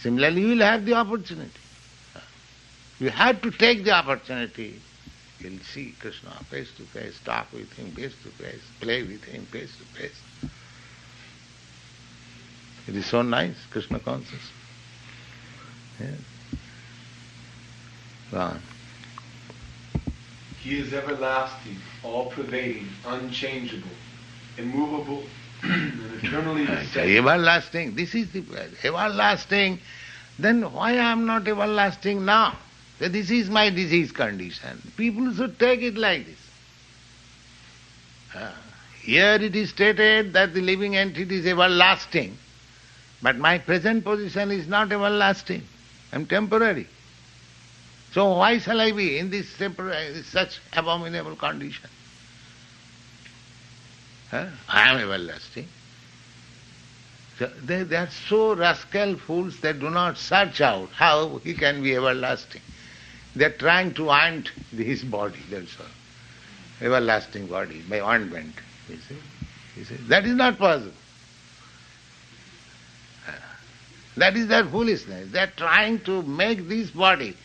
Similarly, you will have the opportunity. You have to take the opportunity. You'll see Krishna face to face, talk with him face to face, play with him face to face. It is so nice, Krishna consciousness. Yes. Go on. He is everlasting, all-pervading, unchangeable, immovable, and eternally the same. Everlasting, this is the everlasting. Then why I am not everlasting now? This is my disease condition. People should take it like this. Here it is stated that the living entity is everlasting, but my present position is not everlasting. I am temporary. So why shall I be in this temporary, such abominable condition? I am everlasting. So they are so rascal fools that do not search out how he can be everlasting. They are trying to oint his body, that's all. Everlasting body by ointment. You see? That is not possible. That is their foolishness. They are trying to make this body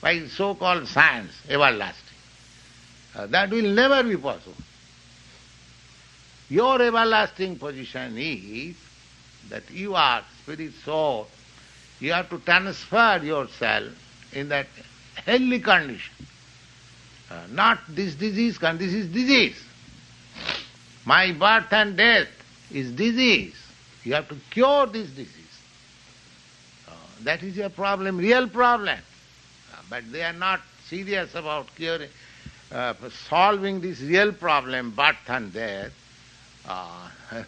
by so-called science everlasting. That will never be possible. Your everlasting position is that you are spirit soul. You have to transfer yourself in that healthy condition. Not this disease, this is disease. My birth and death is disease. You have to cure this disease. That is your problem, real problem. But they are not serious about curing, solving this real problem, birth and death.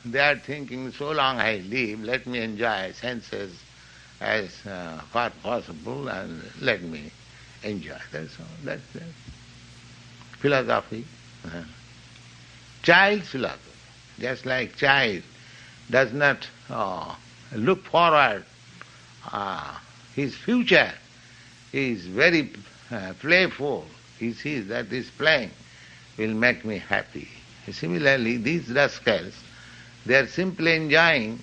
They are thinking, so long I live, let me enjoy senses as far possible and let me enjoy. That's all. That's philosophy. Child's philosophy. Just like child does not look forward his future. He is very playful. He sees that this playing will make me happy. Similarly, these rascals, they are simply enjoying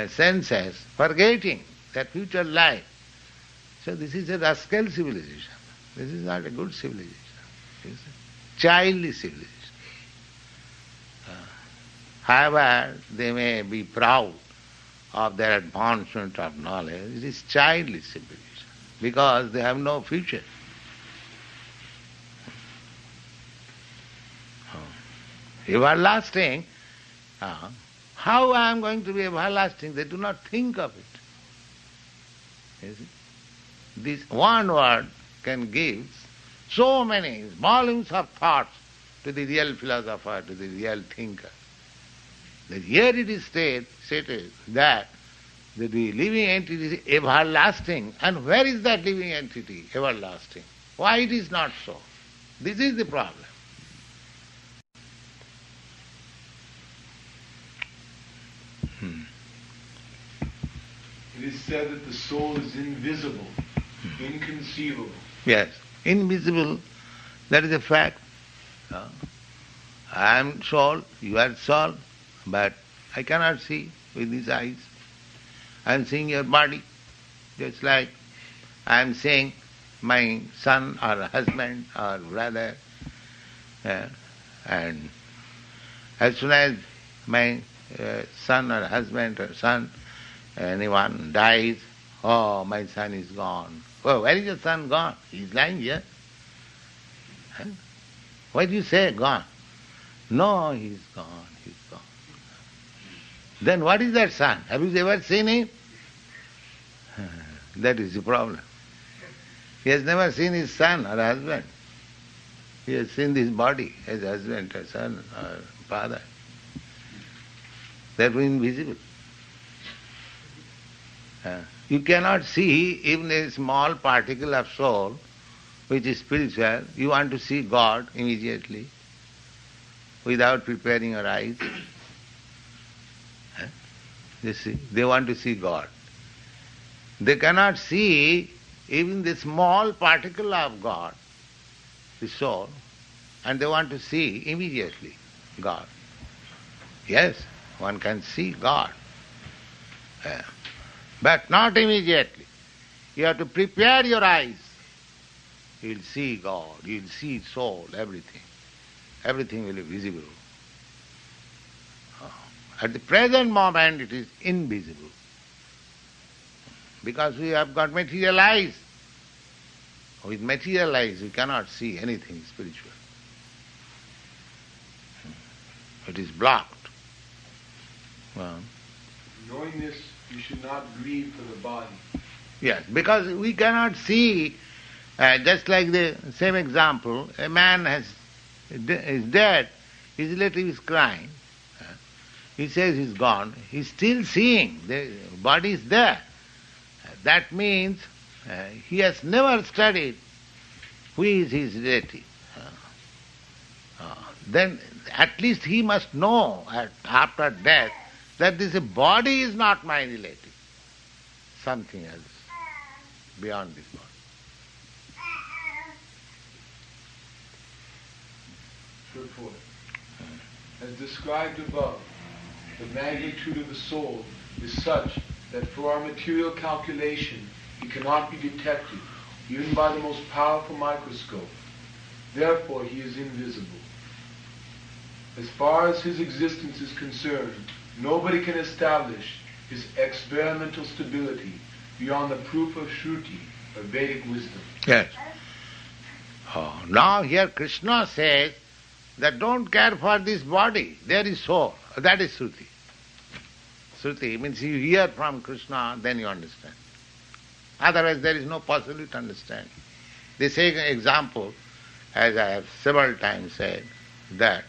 senses, forgetting their future life. So this is a rascal civilization. This is not a good civilization. It's a childish civilization. However, they may be proud of their advancement of knowledge. It is childish civilization because they have no future. Everlasting, how I am going to be everlasting? They do not think of it. You see? This one word can give so many volumes of thoughts to the real philosopher, to the real thinker. That here it is stated that the living entity is everlasting. And where is that living entity, everlasting? Why it is not so? This is the problem. It is said that the soul is invisible, inconceivable. Yes, invisible, that is a fact. I am soul, you are soul, but I cannot see with these eyes. I am seeing your body, just like I am seeing my son or husband or brother. And as soon as my son or husband or son, anyone dies, oh, my son is gone. Oh, where is your son gone? He is lying here. Why do you say gone? No, he is gone, he is gone. Then what is that son? Have you ever seen him? That is the problem. He has never seen his son or husband. He has seen this body as husband or son or father. That was invisible. You cannot see even a small particle of soul which is spiritual. You want to see God immediately without preparing your eyes. You see, they want to see God. They cannot see even the small particle of God, the soul, and they want to see immediately God. Yes, one can see God, but not immediately. You have to prepare your eyes. You will see God, you will see soul, everything. Everything will be visible. At the present moment it is invisible. Because we have got material eyes. With material eyes we cannot see anything spiritual. It is blocked. Well, knowing this, you should not grieve for the body. yes, because we cannot see, just like the same example, a man is dead, his relative is crying. He says he's gone, he's still seeing, the body is there. That means he has never studied who is his relative. Then at least he must know after death that this body is not my relative. Something else beyond this body. Purport. As described above, the magnitude of the soul is such that for our material calculation it cannot be detected even by the most powerful microscope. Therefore he is invisible. As far as his existence is concerned, nobody can establish his experimental stability beyond the proof of Shruti, or Vedic wisdom. Yes. Now here Krishna says that don't care for this body, there is soul. That is Shruti. Shruti means you hear from Krishna, then you understand. Otherwise there is no possibility to understand. They say an example, as I have several times said, that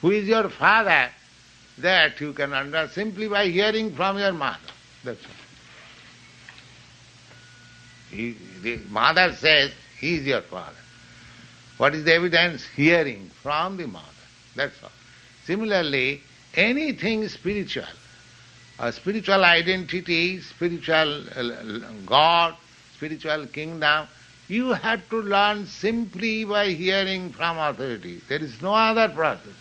who is your father, that you can understand simply by hearing from your mother. That's all. The mother says, he is your father. What is the evidence? Hearing from the mother. That's all. Similarly, anything spiritual, a spiritual identity, spiritual God, spiritual kingdom, you have to learn simply by hearing from authority. There is no other process.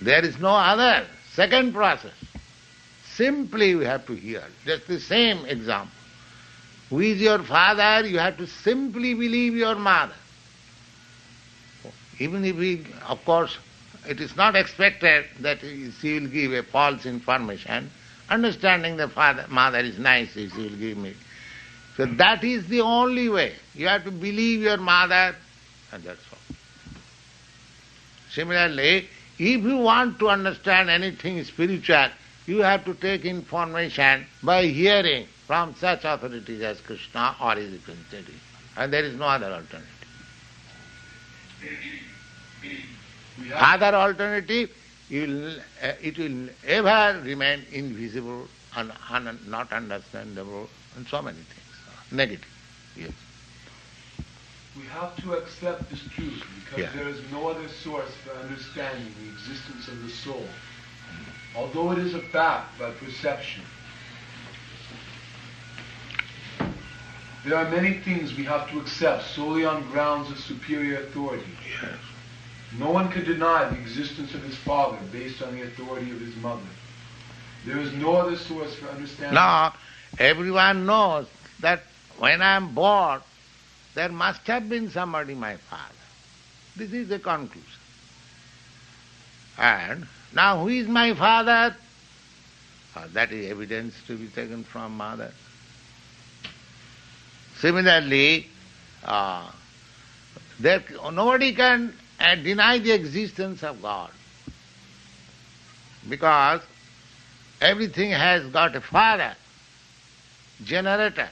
There is no other second process. Simply we have to hear. Just the same example. Who is your father? You have to simply believe your mother. Even if of course, it is not expected that she will give a false information. Understanding the mother is nice, she will give me. So that is the only way. You have to believe your mother, and that's all. Similarly, if you want to understand anything spiritual, you have to take information by hearing from such authorities as Krishna or his representative. And there is no other alternative. Other alternative, it will ever remain invisible and not understandable and so many things. Negative. Yes. We have to accept this truth because there is no other source for understanding the existence of the soul, although it is a fact by perception. There are many things we have to accept solely on grounds of superior authority. Yes. No one can deny the existence of his father based on the authority of his mother. There is no other source for understanding. Now, everyone knows that when I am born, there must have been somebody my father. This is the conclusion. And now who is my father? That is evidence to be taken from mother. Similarly, nobody can deny the existence of God, because everything has got a father, generator.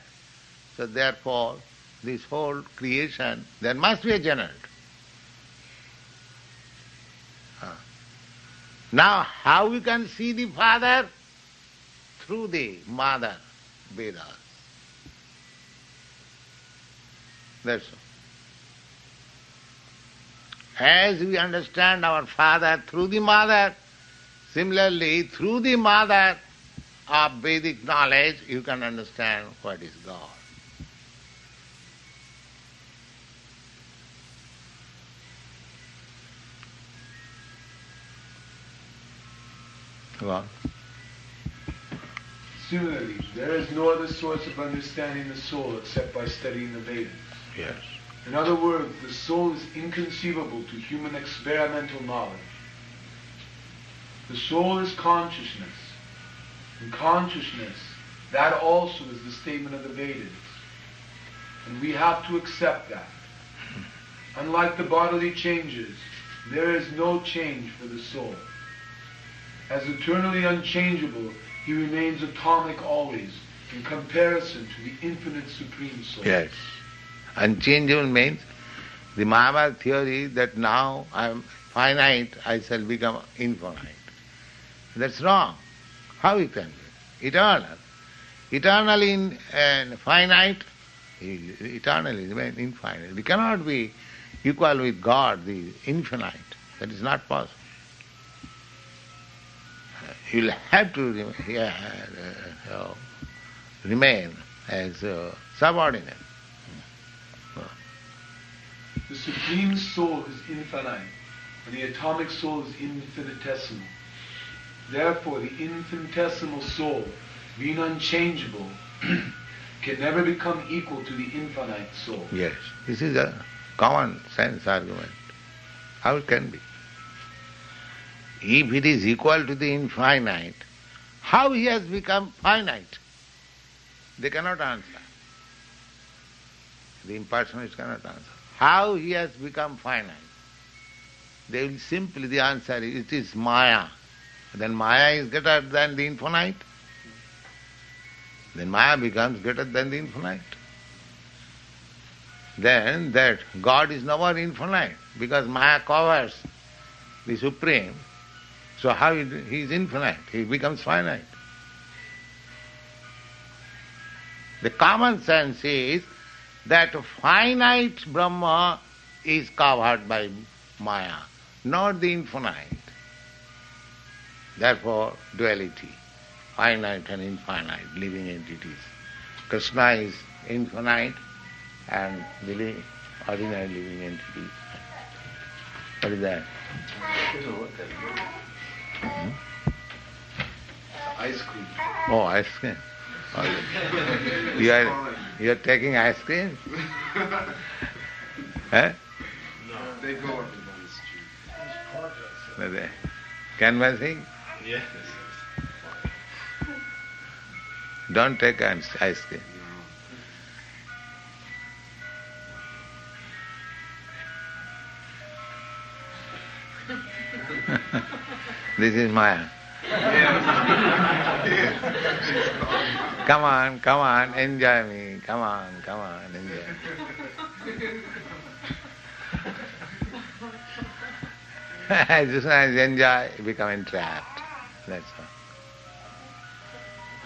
So therefore, this whole creation, there must be a generator. Now, how we can see the father? Through the mother, Vedas. That's all. As we understand our father through the mother, similarly, through the mother of Vedic knowledge, you can understand what is God. So Similarly, there is no other source of understanding the soul except by studying the Vedas. Yes. In other words, the soul is inconceivable to human experimental knowledge. The soul is consciousness. And consciousness, that also is the statement of the Vedas. And we have to accept that. Unlike the bodily changes, there is no change for the soul. As eternally unchangeable, he remains atomic always, in comparison to the infinite supreme soul. Yes. Unchangeable means the Mayavad theory that now I am finite, I shall become infinite. That's wrong. How it can be? Eternal. Eternally finite, eternally remain infinite. We cannot be equal with God, the infinite. That is not possible. You will have to remain as subordinate. The Supreme Soul is infinite, and the atomic soul is infinitesimal. Therefore, the infinitesimal soul, being unchangeable, can never become equal to the infinite soul. Yes, this is a common sense argument. How it can be? If it is equal to the infinite, how he has become finite? They cannot answer. The impersonalists cannot answer. How he has become finite? They will simply, the answer is, it is Maya. Then Maya is greater than the infinite. Then Maya becomes greater than the infinite. Then that God is never infinite, because Maya covers the Supreme. So how he is infinite? He becomes finite. The common sense is that finite Brahma is covered by Maya, not the infinite. Therefore, duality, finite and infinite, living entities. Krishna is infinite and ordinary living entities. What is that? Ice cream. Oh, ice cream. Oh, you are taking ice cream? Huh? No. They go up and down the street. Canvassing? Yes. Don't take ice cream. This is Maya. Come on, enjoy me. Come on, enjoy. As soon as you enjoy, you become entrapped. That's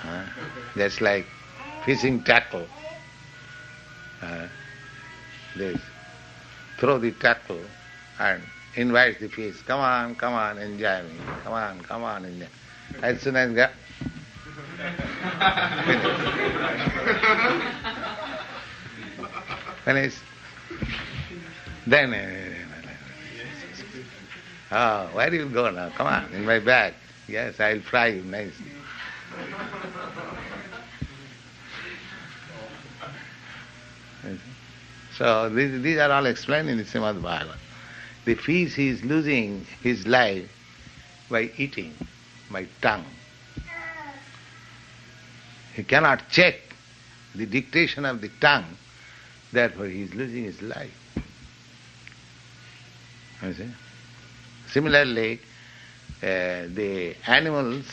all. That's like fishing tackle. They throw the tackle and invite the fish. Come on, enjoy me. Come on, enjoy. As soon as you finish. Then, oh, where do you go now? Come on, in my bag. Yes, I'll fry you nicely. So these are all explained in the Srimad Bhagavatam. The fish is losing his life by eating, by tongue. He cannot check the dictation of the tongue, therefore he is losing his life. You see? Similarly, the animals,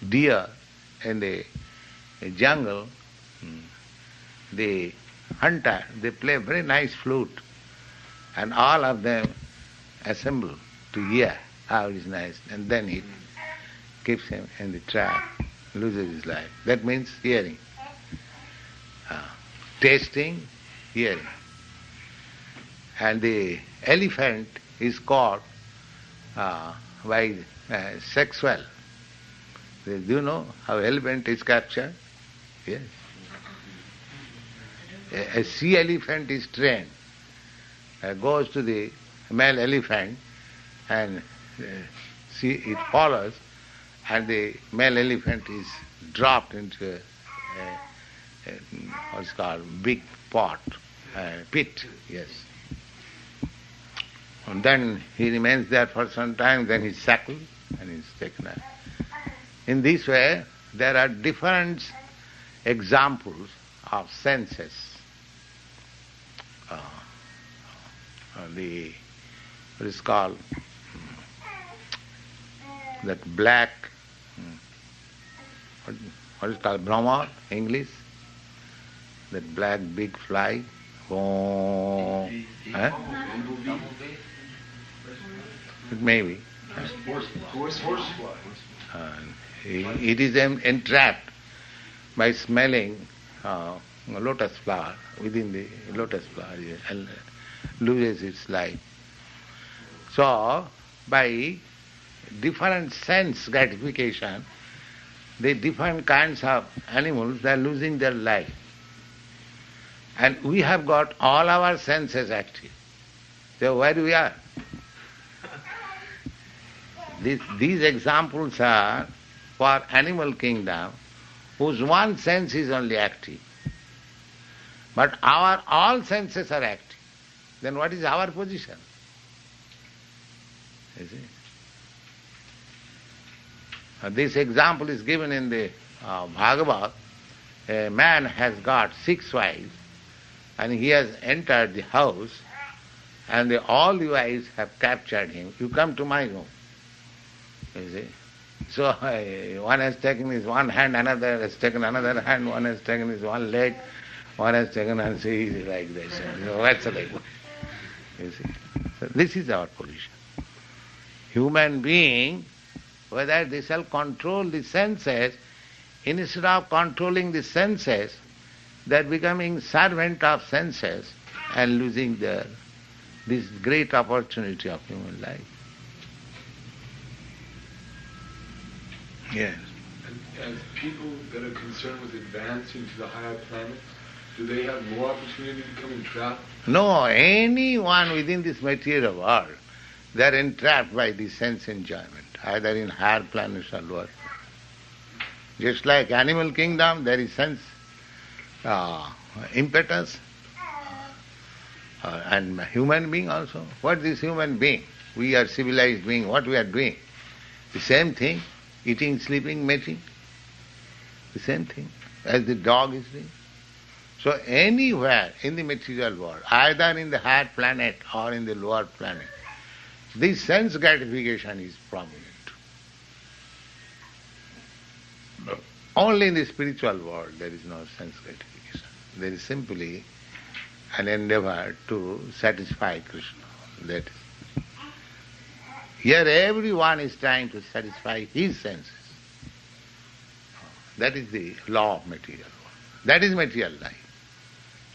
deer in the jungle, the hunter, they play a very nice flute, and all of them assemble to hear how it is nice, and then he keeps him in the trap, loses his life. That means hearing. Tasting, hearing. And the elephant is caught by sexual. Do you know how elephant is captured? Yes. A sea elephant is trained, goes to the male elephant and it follows, and the male elephant is dropped into what's called big pot, pit, yes. And then he remains there for some time, then he's shackled and he's taken out. In this way, there are different examples of senses. What is called that black, what is called Brahma, English? That black big fly. Oh, eh? It may be. It is entrapped by smelling lotus flower within the lotus flower and loses its life. So, by different sense gratification, the different kinds of animals, they are losing their life. And we have got all our senses active. So where we are? These examples are for animal kingdom, whose one sense is only active. But our all senses are active. Then what is our position? You see? This example is given in the Bhagavad. A man has got 6 wives and he has entered the house and all the wives have captured him. You come to my room. You see? So one has taken his one hand, another has taken another hand, one has taken his one leg, one has taken and see like this. So that's like, you see. So this is our position. Human being, whether they shall control the senses, instead of controlling the senses, they are becoming servant of senses and losing this great opportunity of human life. Yes. And as people that are concerned with advancing to the higher planets, do they have more opportunity to become entrapped? No, anyone within this material world, they are entrapped by the sense enjoyment, either in higher planets or lower planets. Just like animal kingdom, there is sense impetus, and human being also. What is human being? We are civilized being. What we are doing? The same thing. Eating, sleeping, mating. The same thing as the dog is doing. So anywhere in the material world, either in the higher planet or in the lower planet, this sense gratification is prominent. Only in the spiritual world there is no sense gratification. There is simply an endeavor to satisfy Krishna. That is. Here everyone is trying to satisfy his senses. That is the law of material world. That is material life.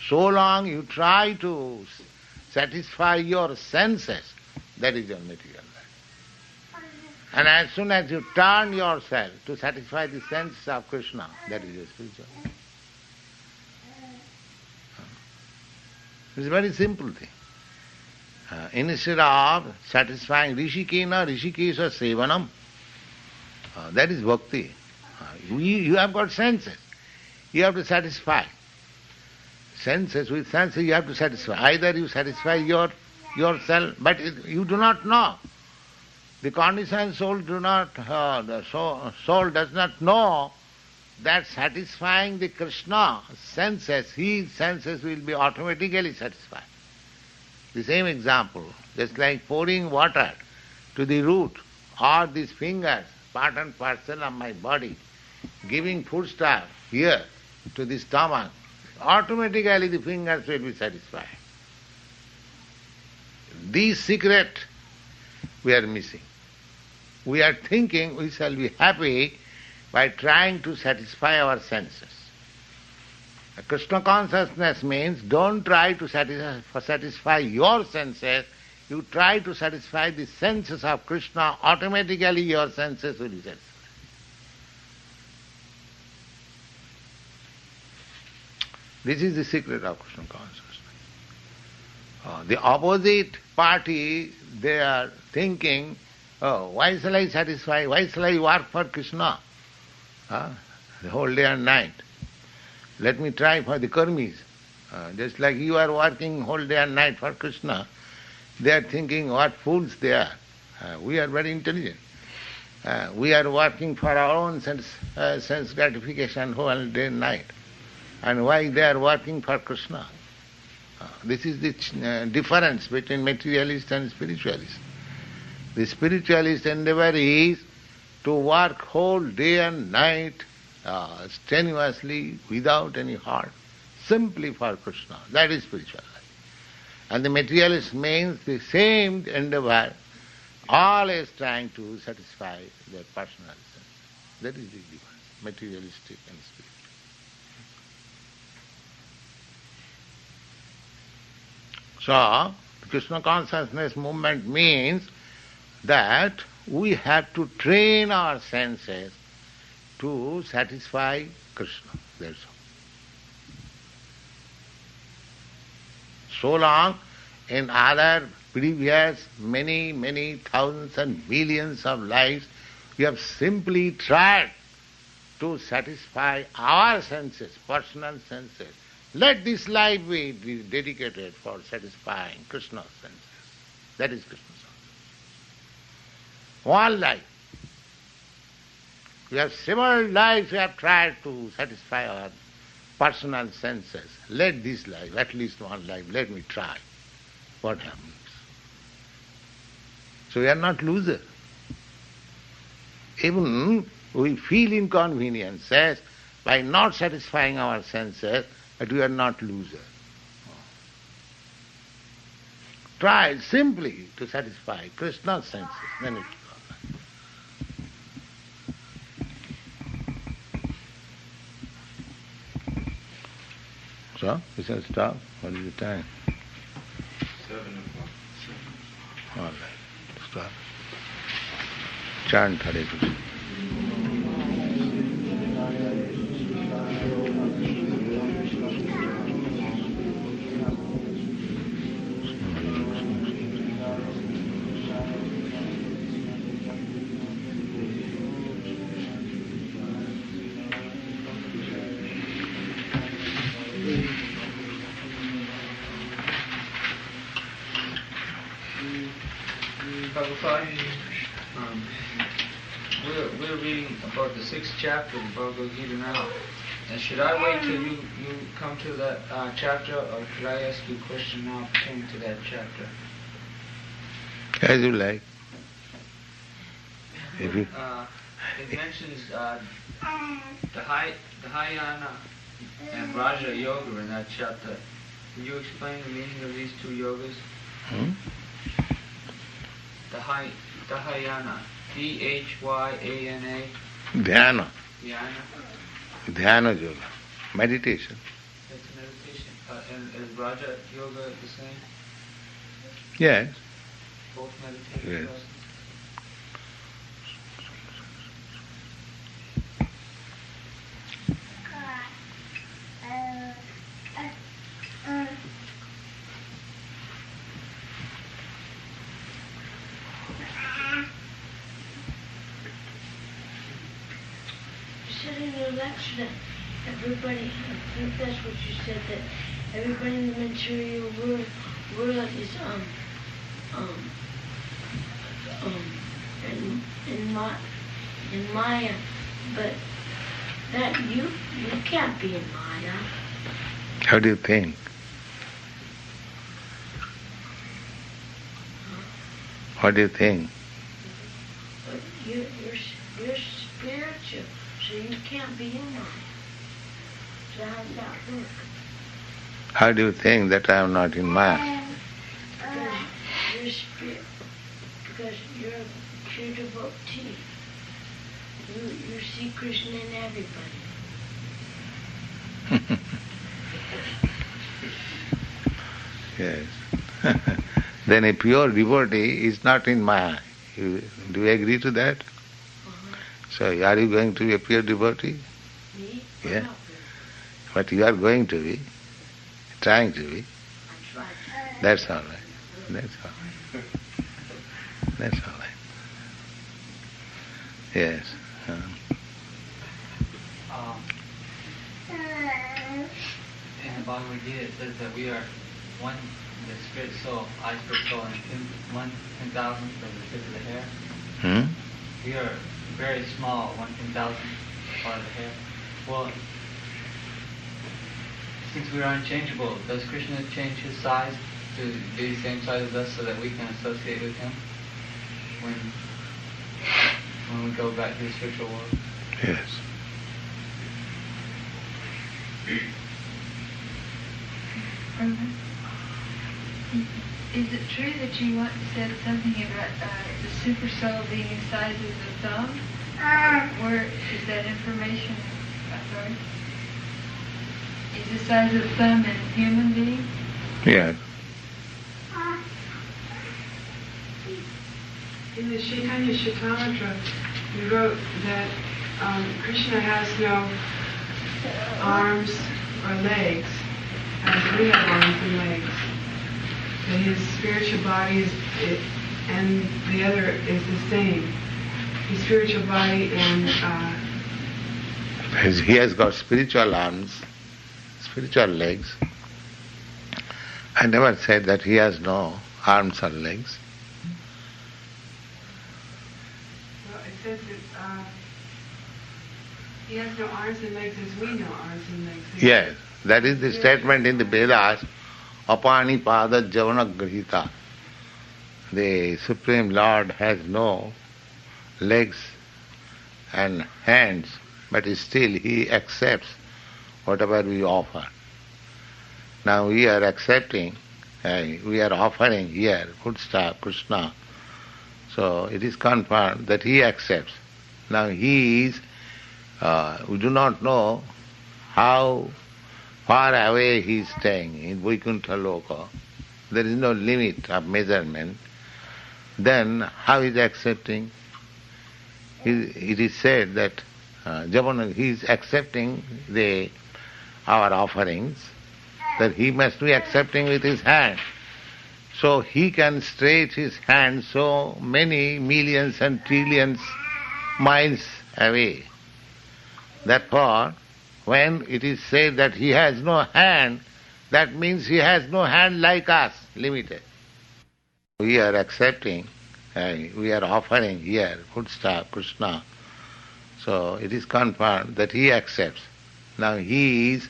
So long you try to satisfy your senses, that is your material life. And as soon as you turn yourself to satisfy the senses of Krishna, that is your spiritual life. It's a very simple thing. Instead of satisfying Rishikena, Rishikesha Sevanam, that is bhakti. You have got senses. You have to satisfy. Senses, with senses you have to satisfy. Either you satisfy yourself, but you do not know. The conditioned soul the soul does not know that satisfying the Krishna senses, his senses will be automatically satisfied. The same example, just like pouring water to the root or these fingers, part and parcel of my body, giving foodstuff here to the stomach, automatically the fingers will be satisfied. This secret we are missing. We are thinking we shall be happy by trying to satisfy our senses. Krishna consciousness means don't try to satisfy your senses, you try to satisfy the senses of Krishna, automatically your senses will be satisfied. This is the secret of Krishna consciousness. The opposite party, they are thinking, oh, why shall I satisfy, why shall I work for Krishna? the whole day and night. Let me try for the karmis. Just like you are working whole day and night for Krishna, they are thinking what fools they are. We are very intelligent. We are working for our own sense gratification whole day and night. And why they are working for Krishna? This is the difference between materialist and spiritualist. The spiritualist endeavor is to work whole day and night strenuously without any heart, simply for Krishna. That is spiritual life. And the materialist means the same endeavor, always trying to satisfy their personal sense. That is the difference, materialistic and spiritual. So, Krishna consciousness movement means that we have to train our senses to satisfy Krishna. That's all. So long, in other previous many thousands and millions of lives, we have simply tried to satisfy our senses, personal senses. Let this life be dedicated for satisfying Krishna's senses. That is Krishna's sense. One life. We have several lives we have tried to satisfy our personal senses. Let this life, at least one life, let me try. What happens? So we are not losers. Even we feel inconveniences by not satisfying our senses, but we are not losers. Try simply to satisfy Krishna's senses, then it will come. So, we shall stop. What is the time? 7 o'clock. All right, stop. Chant Hare Krishna. Prabhupada, we're reading about the 6th chapter of Bhagavad Gita now. And should I wait till you come to that chapter, or should I ask you a question now pertaining to that chapter? As you like. If you... it mentions the Dhyana and Raja Yoga in that chapter. Can you explain the meaning of these two yogas? Dhyana, Dhyana. Dhyana. Dhyana. Dhyana yoga. Meditation. It's meditation. And is Raja Yoga the same? Yes. Both meditation Yes. lessons? In your lecture that everybody, I think that's what you said, that everybody in the material world is in Maya, but that you can't be in Maya. How do you think? What do you think? But you're spiritual. So you can't be in Maya. So how does that work? How do you think that I am not in Maya? Because you're spirit. Because you're a pure devotee. You see Krishna in everybody. Yes. Then a pure devotee is not in Maya. Do you agree to that? So are you going to be a pure devotee? Me? Yeah. But you are going to be, trying to be. I'm trying. That's all right. That's all right. That's all right. Yes. In the Bhagavad Gita it says that we are one, the spirit soul, I spirit soul, and 1/10,000th of the tip of the hair. We are very small, 1/10,000th part of the hair. Well, since we are unchangeable, does Krishna change his size to be the same size as us so that we can associate with him when we go back to the spiritual world? Yes. Is it true that you once said something about the super soul being the size of the thumb? Where is that information? Sorry. Is the size of the thumb in a human being? Yes. In the Chaitanya Chaitanya, we wrote that Krishna has no arms or legs, as we have arms and legs. That his spiritual body and the other is the same. His spiritual body and he has got spiritual arms, spiritual legs. I never said that he has no arms or legs. well, it says that he has no arms and legs as we know arms and legs. Yes, that is the statement in the Vedas, apani pada javana grihita. The Supreme Lord has no legs and hands, but still he accepts whatever we offer. Now we are accepting, we are offering here foodstuff, Krishna. So it is confirmed that he accepts. Now he is, we do not know how far away he is staying in Vaikuntha Loka. There is no limit of measurement. Then how is he accepting? It is said that he is accepting our offerings, that he must be accepting with his hand. So he can stretch his hand so many millions and trillions miles away. Therefore, when it is said that he has no hand, that means he has no hand like us, limited. We are accepting, we are offering here foodstuff, Krishna. So it is confirmed that he accepts. Now he is,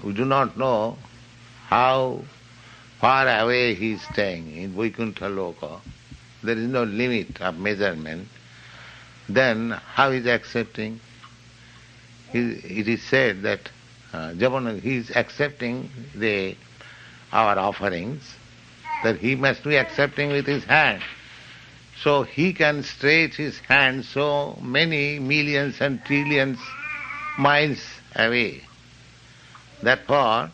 we do not know how far away he is staying in Vaikuntha Loka. There is no limit of measurement. Then how is he accepting? It is said that he is accepting our offerings, that he must be accepting with his hand. So he can stretch his hand so many millions and trillions miles away. Therefore,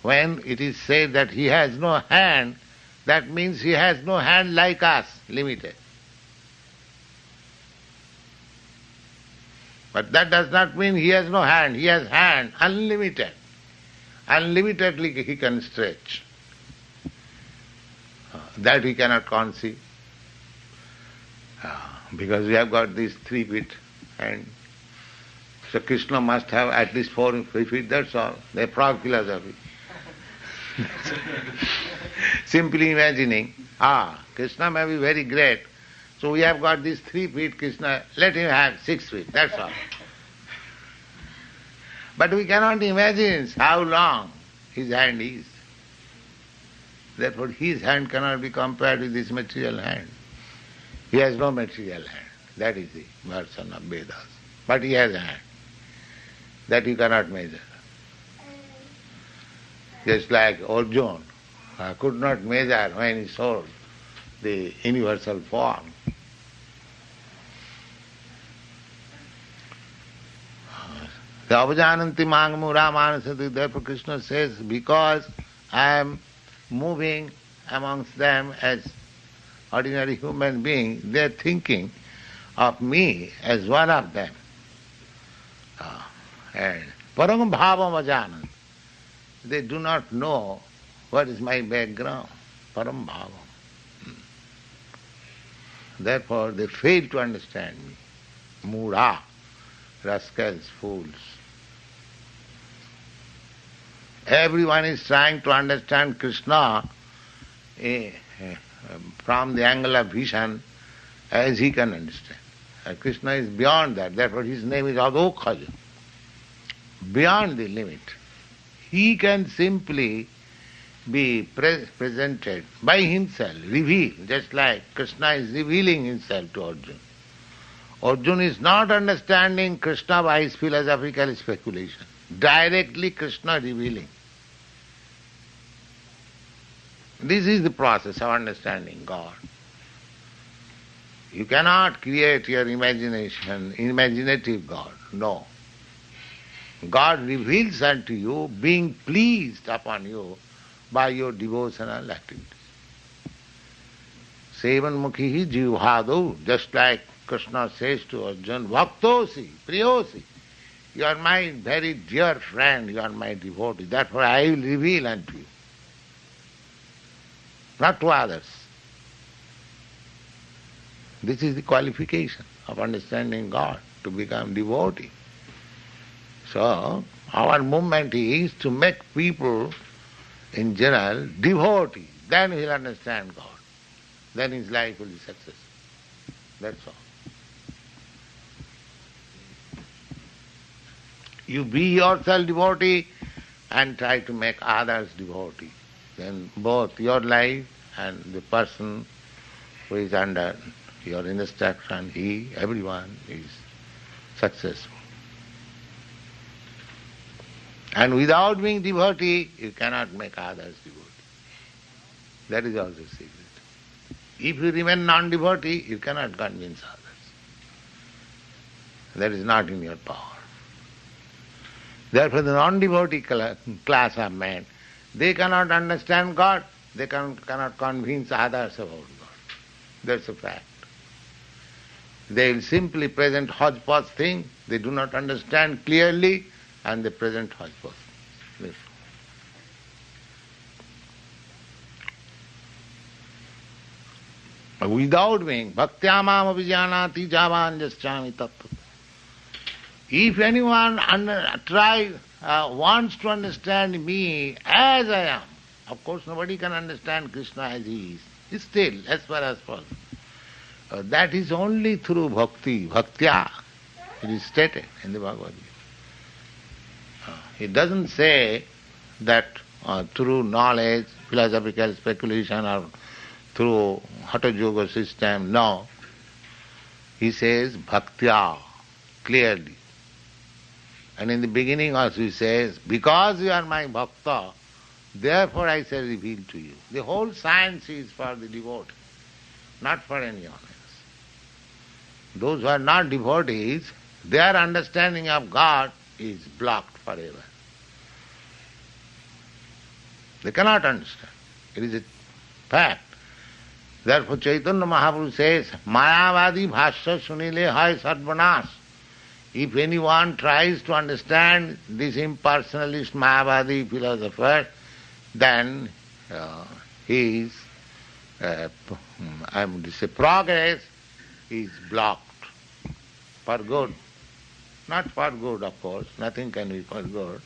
when it is said that he has no hand, that means he has no hand like us, limited. But that does not mean he has no hand. He has hand, unlimited. Unlimitedly he can stretch. That we cannot conceive. Because we have got these 3 feet and so Krishna must have at least 4 feet, that's all. They frog philosophy. Simply imagining, Krishna may be very great, so we have got these 3 feet, Krishna, let him have 6 feet, that's all. But we cannot imagine how long his hand is. Therefore his hand cannot be compared with this material hand. He has no material hand. That is the version of Vedas. But he has a hand. That you cannot measure. Just like Arjuna could not measure when he saw the universal form. The avajananti mangamu ramanasati, therefore Krishna says, because I am moving amongst them as ordinary human being, they are thinking of me as one of them. And parang bhavam ajanant. They do not know what is my background. Param bhavam. Therefore they fail to understand me. Mura, rascals, fools. Everyone is trying to understand Krishna from the angle of vision as he can understand. Krishna is beyond that, therefore his name is Adokhaja, beyond the limit. He can simply be presented by himself, revealed, just like Krishna is revealing himself to Arjuna. Arjuna is not understanding Krishna by his philosophical speculation. Directly Krishna revealing. This is the process of understanding God. You cannot create your imagination, imaginative God. No. God reveals unto you, being pleased upon you by your devotional activities. Sevanmukhi jivhado, just like Krishna says to Arjuna, Bhaktosi, Priyosi, you are my very dear friend, you are my devotee, therefore I will reveal unto you, not to others. This is the qualification of understanding God, to become devotee. So, our movement is to make people in general devotees. Then he'll understand God. Then his life will be successful. That's all. You be yourself devotee and try to make others devotee. Then both your life and the person who is under your instruction, everyone is successful. And without being devotee, you cannot make others devotee. That is also secret. If you remain non-devotee, you cannot convince others. That is not in your power. Therefore, the non-devotee class of men, they cannot understand God, they cannot convince others about God. That's a fact. They will simply present hodgepodge thing, they do not understand clearly, and they present hodgepodge. Without being bhaktyamam abhijanati javan jaschami tattva. If anyone wants to understand me as I am, of course nobody can understand Krishna as he is. Still, as far as possible. That is only through bhakti, bhaktya. It is stated in the Bhagavad Gita. It doesn't say that through knowledge, philosophical speculation, or through Hatha Yoga system. No. He says bhaktya, clearly. And in the beginning also he says, because you are my bhakta, therefore I shall reveal to you. The whole science is for the devotee, not for anyone else. Those who are not devotees, their understanding of God is blocked forever. They cannot understand. It is a fact. Therefore Chaitanya Mahaprabhu says, Mayavadi bhashya sunile hai sarvanash. If anyone tries to understand this impersonalist Mayavadi philosopher, then his progress is blocked for good. Not for good, of course, nothing can be for good,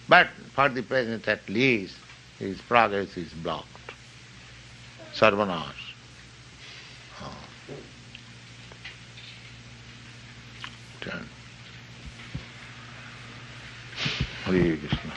but for the present at least, his progress is blocked. Sarvanash. Hare Krishna.